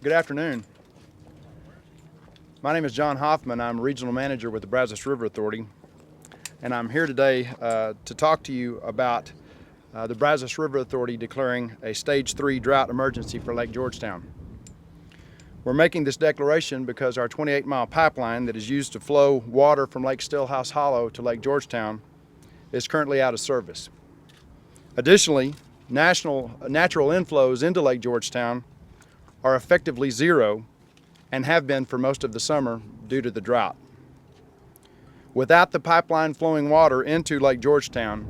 Good afternoon. My name is John Hoffman. I'm Regional Manager with the Brazos River Authority, and I'm here today to talk to you about the Brazos River Authority declaring a Stage 3 drought emergency for Lake Georgetown. We're making this declaration because our 28-mile pipeline that is used to flow water from Lake Stillhouse Hollow to Lake Georgetown is currently out of service. Additionally, natural inflows into Lake Georgetown are effectively zero and have been for most of the summer due to the drought. Without the pipeline flowing water into Lake Georgetown,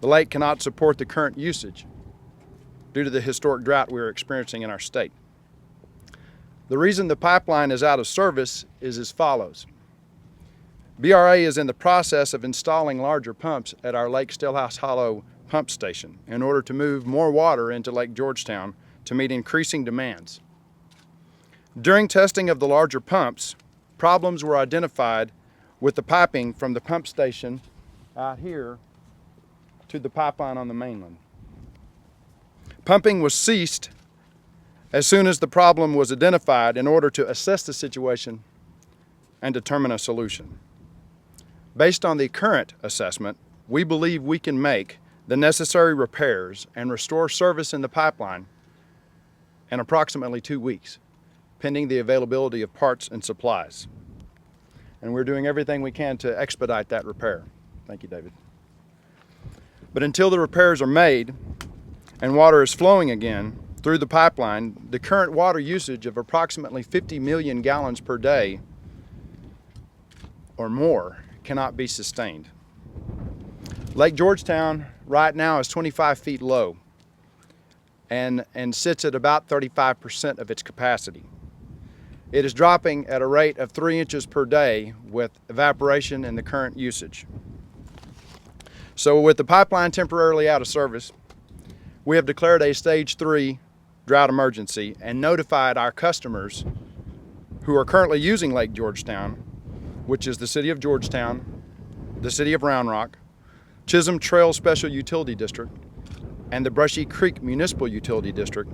the lake cannot support the current usage due to the historic drought we are experiencing in our state. The reason the pipeline is out of service is as follows. BRA is in the process of installing larger pumps at our Lake Stillhouse Hollow pump station in order to move more water into Lake Georgetown to meet increasing demands. During testing of the larger pumps, problems were identified with the piping from the pump station out here to the pipeline on the mainland. Pumping was ceased as soon as the problem was identified in order to assess the situation and determine a solution. Based on the current assessment, we believe we can make the necessary repairs and restore service in the pipeline in approximately 2 weeks, pending the availability of parts and supplies. And we're doing everything we can to expedite that repair. Thank you, David. But until the repairs are made and water is flowing again through the pipeline, the current water usage of approximately 50 million gallons per day or more cannot be sustained. Lake Georgetown right now is 25 feet low and sits at about 35% of its capacity. It is dropping at a rate of 3 inches per day with evaporation and the current usage. So with the pipeline temporarily out of service, we have declared a Stage 3 drought emergency and notified our customers who are currently using Lake Georgetown, which is the City of Georgetown, the City of Round Rock, Chisholm Trail Special Utility District, and the Brushy Creek Municipal Utility District.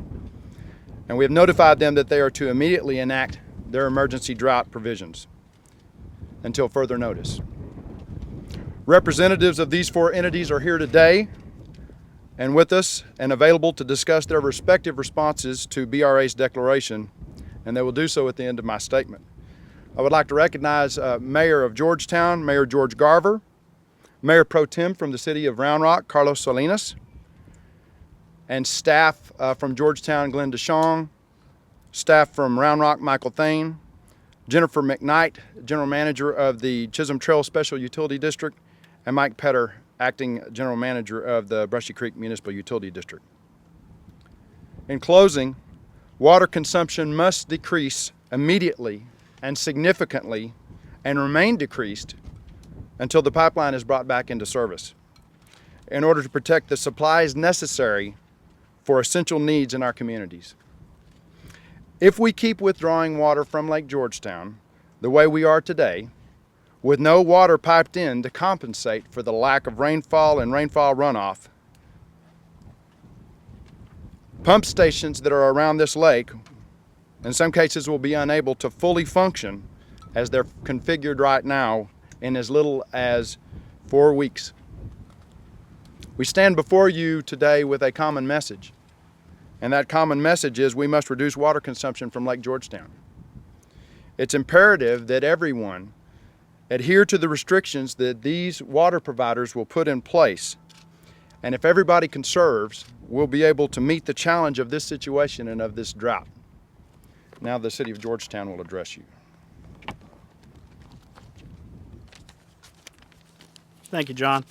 And we have notified them that they are to immediately enact their emergency drought provisions until further notice. Representatives of these 4 entities are here today and with us and available to discuss their respective responses to BRA's declaration, and they will do so at the end of my statement. I would like to recognize Mayor of Georgetown, Mayor George Garver, Mayor Pro Tem from the City of Round Rock, Carlos Salinas, and staff from Georgetown, Glenn DeShong, staff from Round Rock, Michael Thane, Jennifer McKnight, General Manager of the Chisholm Trail Special Utility District, and Mike Petter, Acting General Manager of the Brushy Creek Municipal Utility District. In closing, water consumption must decrease immediately and significantly and remain decreased until the pipeline is brought back into service in order to protect the supplies necessary for essential needs in our communities. If we keep withdrawing water from Lake Georgetown the way we are today, with no water piped in to compensate for the lack of rainfall and rainfall runoff, pump stations that are around this lake, in some cases, will be unable to fully function as they're configured right now in as little as 4 weeks. We stand before you today with a common message, and that common message is we must reduce water consumption from Lake Georgetown. It's imperative that everyone adhere to the restrictions that these water providers will put in place, and if everybody conserves, we'll be able to meet the challenge of this situation and of this drought. Now the City of Georgetown will address you. Thank you, John.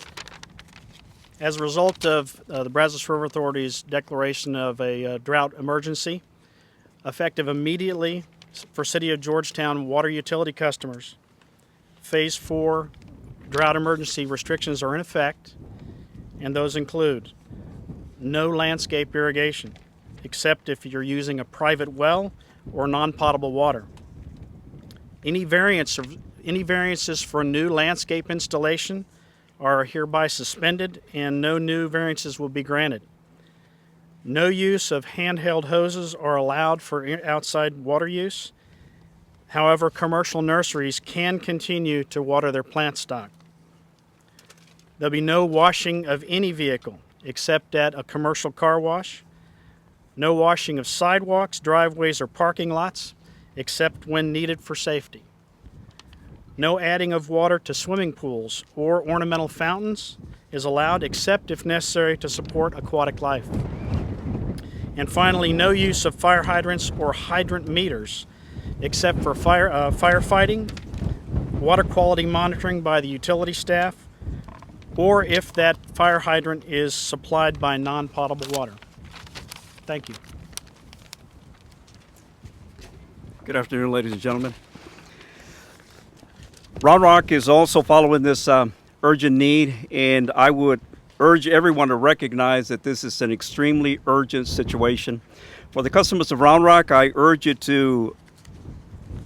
As a result of the Brazos River Authority's declaration of a drought emergency, effective immediately for City of Georgetown water utility customers, Phase 4 drought emergency restrictions are in effect, and those include no landscape irrigation, except if you're using a private well or non-potable water. Any variances for a new landscape installation are hereby suspended, and no new variances will be granted. No use of handheld hoses are allowed for outside water use. However, commercial nurseries can continue to water their plant stock. There'll be no washing of any vehicle except at a commercial car wash. No washing of sidewalks, driveways, or parking lots except when needed for safety. No adding of water to swimming pools or ornamental fountains is allowed except if necessary to support aquatic life. And finally, no use of fire hydrants or hydrant meters except for firefighting, water quality monitoring by the utility staff, or if that fire hydrant is supplied by non-potable water. Thank you. Good afternoon, ladies and gentlemen. Round Rock is also following this urgent need, and I would urge everyone to recognize that this is an extremely urgent situation. For the customers of Round Rock, I urge you to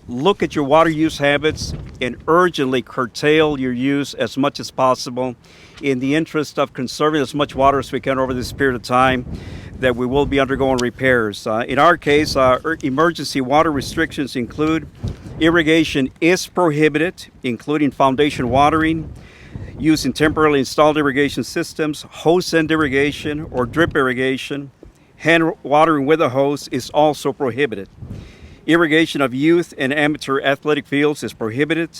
look at your water use habits and urgently curtail your use as much as possible in the interest of conserving as much water as we can over this period of time that we will be undergoing repairs. In our case, emergency water restrictions include irrigation is prohibited, including foundation watering, using temporarily installed irrigation systems, hose end irrigation or drip irrigation. Hand watering with a hose is also prohibited. Irrigation of youth and amateur athletic fields is prohibited.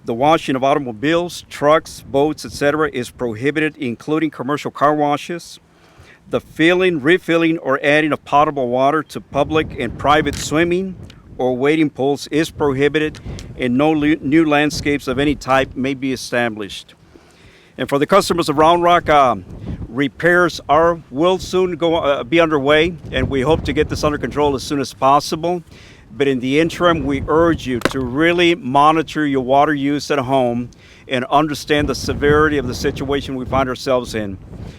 The washing of automobiles, trucks, boats, etc. is prohibited, including commercial car washes. The filling, refilling, or adding of potable water to public and private swimming or wading pools is prohibited, and no new landscapes of any type may be established. And for the customers of Round Rock, repairs will soon be underway, and we hope to get this under control as soon as possible. But in the interim, we urge you to really monitor your water use at home and understand the severity of the situation we find ourselves in.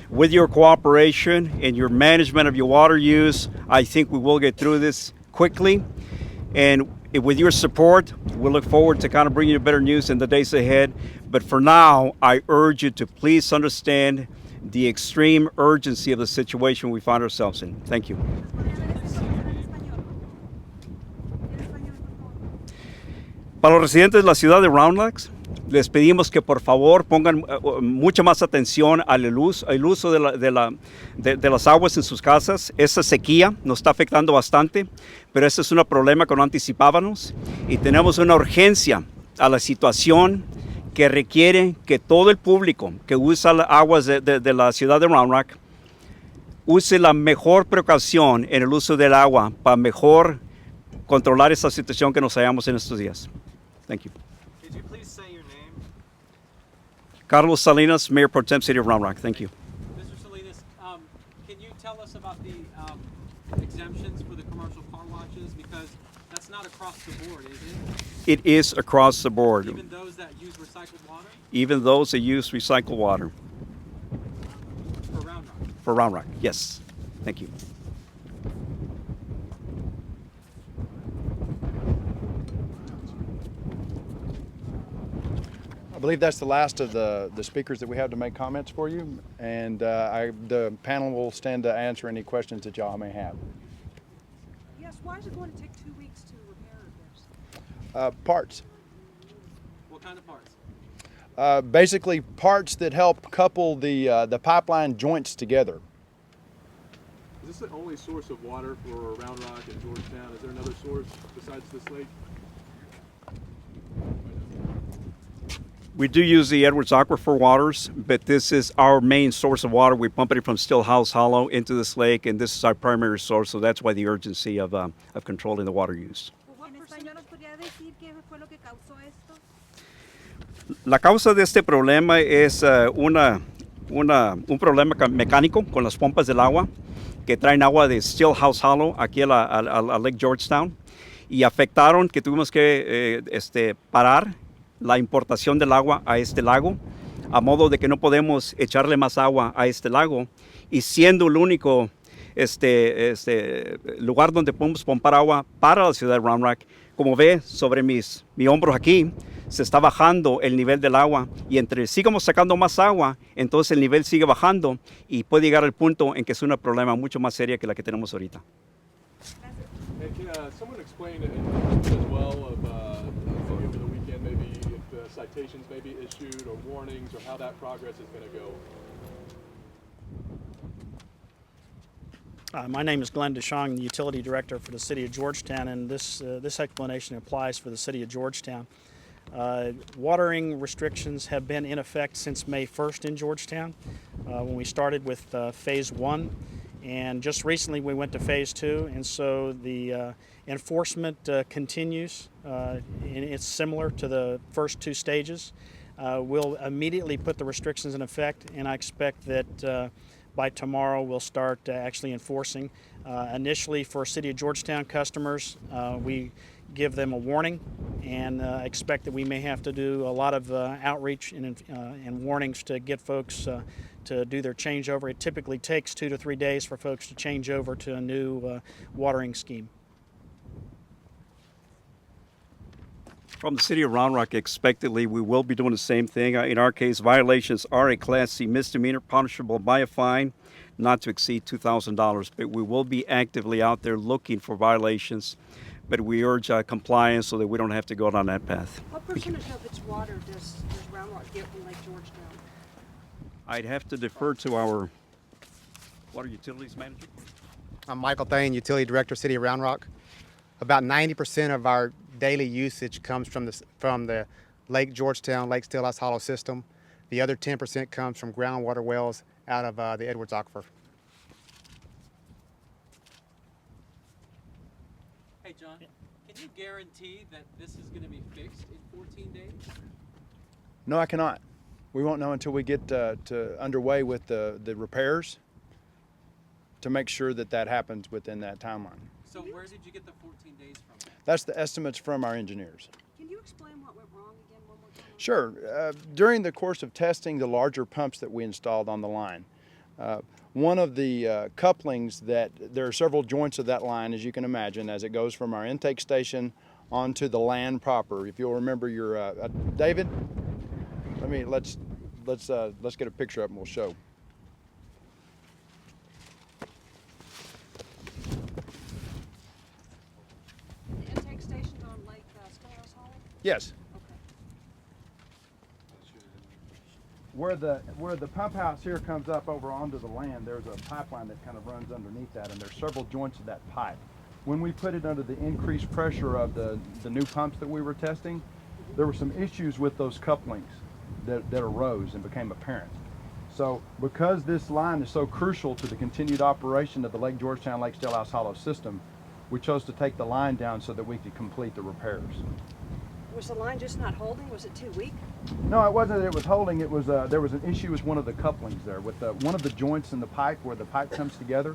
With your cooperation and your management of your water use, I think we will get through this quickly. And with your support, we'll look forward to kind of bringing you better news in the days ahead. But for now, I urge you to please understand the extreme urgency of the situation we find ourselves in. Thank you. Para los residentes de la ciudad de Round Rock, les pedimos que por favor pongan mucha más atención al uso de las aguas en sus casas. Esa sequía nos está afectando bastante, pero ese es un problema que no anticipábamos y tenemos una urgencia a la situación que requiere que todo el público que usa las aguas de la ciudad de Round Rock use la mejor precaución en el uso del agua para mejor controlar esa situación que nos hallamos en estos días. Thank you. Could you please say your name? Carlos Salinas, Mayor Pro Tem City of Round Rock. Thank you. Mr. Salinas, can you tell us about the exemptions for the commercial car washes? Because that's not across the board, is it? It is across the board. Even those that use recycled water? Even those that use recycled water. For Round Rock? For Round Rock, yes. Thank you. I believe that's the last of the speakers that we have to make comments for you, and the panel will stand to answer any questions that y'all may have. Yes, why is it going to take 2 weeks to repair this? Parts. What kind of parts? Basically parts that help couple the pipeline joints together. Is this the only source of water for Round Rock and Georgetown? Is there another source besides this lake? We do use the Edwards Aquifer waters, but this is our main source of water. We pump it from Stillhouse Hollow into this lake, and this is our primary source, so that's why the urgency of controlling the water use. ¿En español nos podría decir qué fue lo que causó esto? La causa de este problema es un problema mecánico con las pompas del agua que traen agua de Stillhouse Hollow aquí a Lake Georgetown y afectaron que tuvimos que parar la importación del agua a este lago, a modo de que no podemos echarle más agua a este lago, y siendo el único lugar donde podemos pompar agua para la ciudad de Round Rock. Como ve sobre mis hombros aquí, se está bajando el nivel del agua y entre sigamos sacando más agua, entonces el nivel sigue bajando y puede llegar al punto en que es un problema mucho más seria que la que tenemos ahorita. And can someone explain as well of maybe over the weekend, maybe if citations may be issued or warnings or how that progress is going to go? My name is Glenn DeShong, the Utility Director for the City of Georgetown, and this explanation applies for the City of Georgetown. Watering restrictions have been in effect since May 1st in Georgetown when we started with Phase 1, and just recently we went to Phase 2, and so the enforcement continues, and it's similar to the first two stages. We'll immediately put the restrictions in effect, and I expect that by tomorrow we'll start actually enforcing. Initially for City of Georgetown customers, we give them a warning and expect that we may have to do a lot of outreach and warnings to get folks to do their changeover. It typically takes 2 to 3 days for folks to change over to a new watering scheme. From the City of Round Rock, expectedly, we will be doing the same thing. In our case, violations are a Class C misdemeanor, punishable by a fine not to exceed $2,000. But we will be actively out there looking for violations. But we urge compliance so that we don't have to go down that path. What percentage of its water does Round Rock get from Lake Georgetown? I'd have to defer to our Water Utilities Manager. I'm Michael Thane, Utility Director, City of Round Rock. About 90% of our daily usage comes from the Lake Georgetown, Lake Stillhouse Hollow system. The other 10% comes from groundwater wells out of the Edwards Aquifer. Hey, John, can you guarantee that this is going to be fixed in 14 days? No, I cannot. We won't know until we get underway with the repairs to make sure that that happens within that timeline. So where did you get the 14 days from? That's the estimates from our engineers. Can you explain what went wrong again one more time? Sure. During the course of testing the larger pumps that we installed on the line, one of the couplings there are several joints of that line, as you can imagine, as it goes from our intake station onto the land proper. If you'll remember your David, let's get a picture up and we'll show. The intake station on Lake Stillhouse Hollow? Yes. Okay. Where the pump house here comes up over onto the land, there's a pipeline that kind of runs underneath that, and there's several joints of that pipe. When we put it under the increased pressure of the new pumps that we were testing, there were some issues with those couplings that arose and became apparent. So because this line is so crucial to the continued operation of the Lake Georgetown, Lake Stillhouse Hollow system, we chose to take the line down so that we could complete the repairs. Was the line just not holding? Was it too weak? No, it wasn't that it was holding. It was there was an issue with one of the couplings there, with one of the joints in the pipe where the pipe comes together.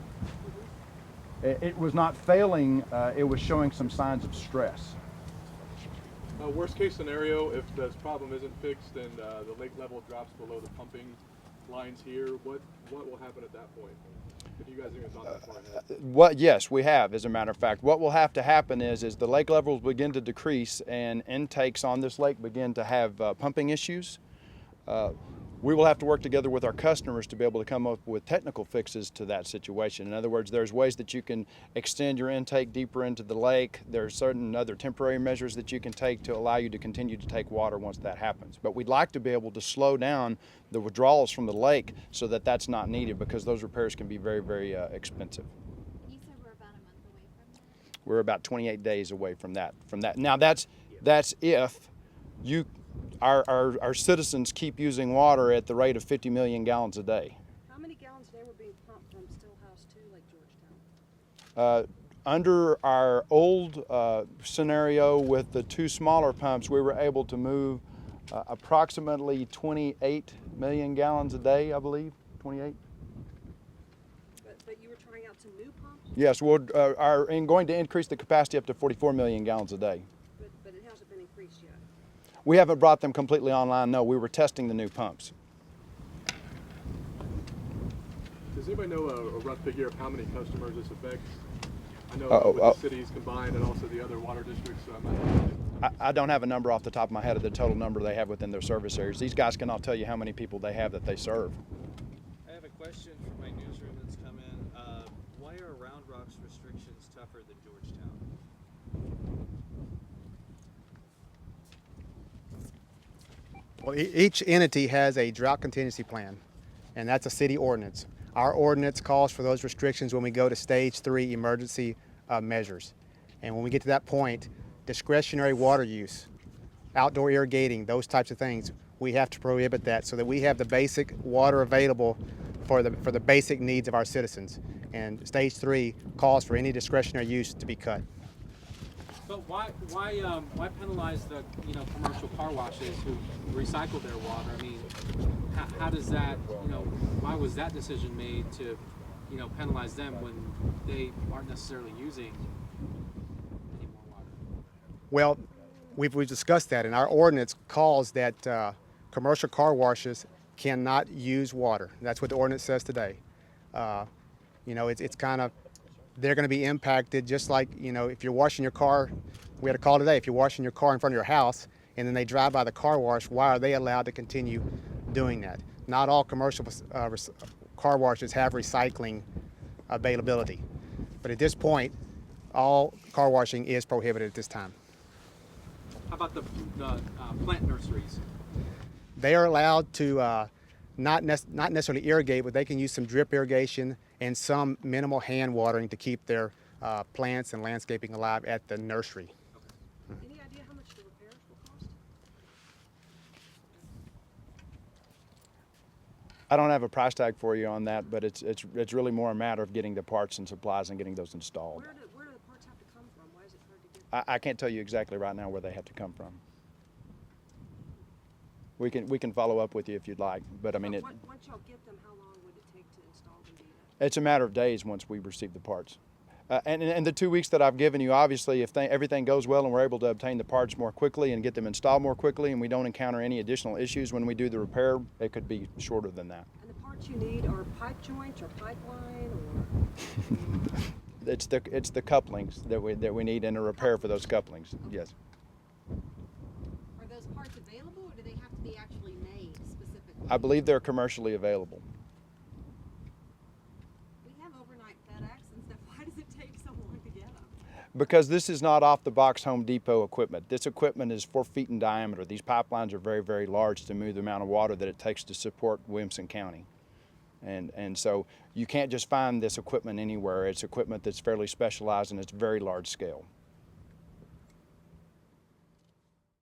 It was not failing. It was showing some signs of stress. Worst case scenario, if this problem isn't fixed and the lake level drops below the pumping lines here, what will happen at that point? If you guys even thought that far ahead? Yes, we have, as a matter of fact. What will have to happen is the lake levels begin to decrease and intakes on this lake begin to have pumping issues. We will have to work together with our customers to be able to come up with technical fixes to that situation. In other words, there's ways that you can extend your intake deeper into the lake. There are certain other temporary measures that you can take to allow you to continue to take water once that happens. But we'd like to be able to slow down the withdrawals from the lake so that that's not needed, because those repairs can be very, very expensive. You said we're about a month away from that? We're about 28 days away from that. Now that's if our citizens keep using water at the rate of 50 million gallons a day. How many gallons a day were being pumped from Stillhouse to Lake Georgetown? Under our old scenario with the two smaller pumps, we were able to move approximately 28 million gallons a day, I believe, 28. But you were trying out some new pumps? Yes, we're going to increase the capacity up to 44 million gallons a day. But it hasn't been increased yet. We haven't brought them completely online, no. We were testing the new pumps. Does anybody know a rough figure of how many customers this affects? I know Oh, with oh. the cities combined and also the other water districts. I don't have a number off the top of my head of the total number they have within their service areas. These guys cannot tell you how many people they have that they serve. I have a question from my newsroom that's come in. Why are Round Rock's restrictions tougher than Georgetown? Well, each entity has a drought contingency plan, and that's a city ordinance. Our ordinance calls for those restrictions when we go to stage 3 emergency measures. And when we get to that point, discretionary water use, outdoor irrigating, those types of things, we have to prohibit that so that we have the basic water available for the basic needs of our citizens. And stage 3 calls for any discretionary use to be cut. But why penalize the commercial car washes who recycle their water? I mean, how does that why was that decision made to penalize them when they aren't necessarily using any more water? Well, we've discussed that, and our ordinance calls that commercial car washes cannot use water. That's what the ordinance says today. It's kind of, they're going to be impacted just like, if you're washing your car, we had a call today, if you're washing your car in front of your house and then they drive by the car wash, why are they allowed to continue doing that? Not all commercial car washes have recycling availability. But at this point, all car washing is prohibited at this time. How about the plant nurseries? They are allowed to not necessarily irrigate, but they can use some drip irrigation and some minimal hand watering to keep their plants and landscaping alive at the nursery. Any idea how much the repairs will cost? I don't have a price tag for you on that, but it's really more a matter of getting the parts and supplies and getting those installed. Where do the parts have to come from? Why is it hard to get? I can't tell you exactly right now where they have to come from. We can follow up with you if you'd like, but I mean, Once y'all get them, how long would it take to install them? Do you know? it's a matter of days once we receive the parts. And the 2 weeks that I've given you, obviously, if everything goes well and we're able to obtain the parts more quickly and get them installed more quickly, and we don't encounter any additional issues when we do the repair, it could be shorter than that. And the parts you need are pipe joints or pipeline or? It's the couplings that we need in a repair for those couplings. Yes. Are those parts available, or do they have to be actually made specifically? I believe they're commercially available. We have overnight FedEx and stuff. Why does it take so long to get them? Because this is not off-the-box Home Depot equipment. This equipment is 4 feet in diameter. These pipelines are very, very large to move the amount of water that it takes to support Williamson County. And so you can't just find this equipment anywhere. It's equipment that's fairly specialized and it's very large scale.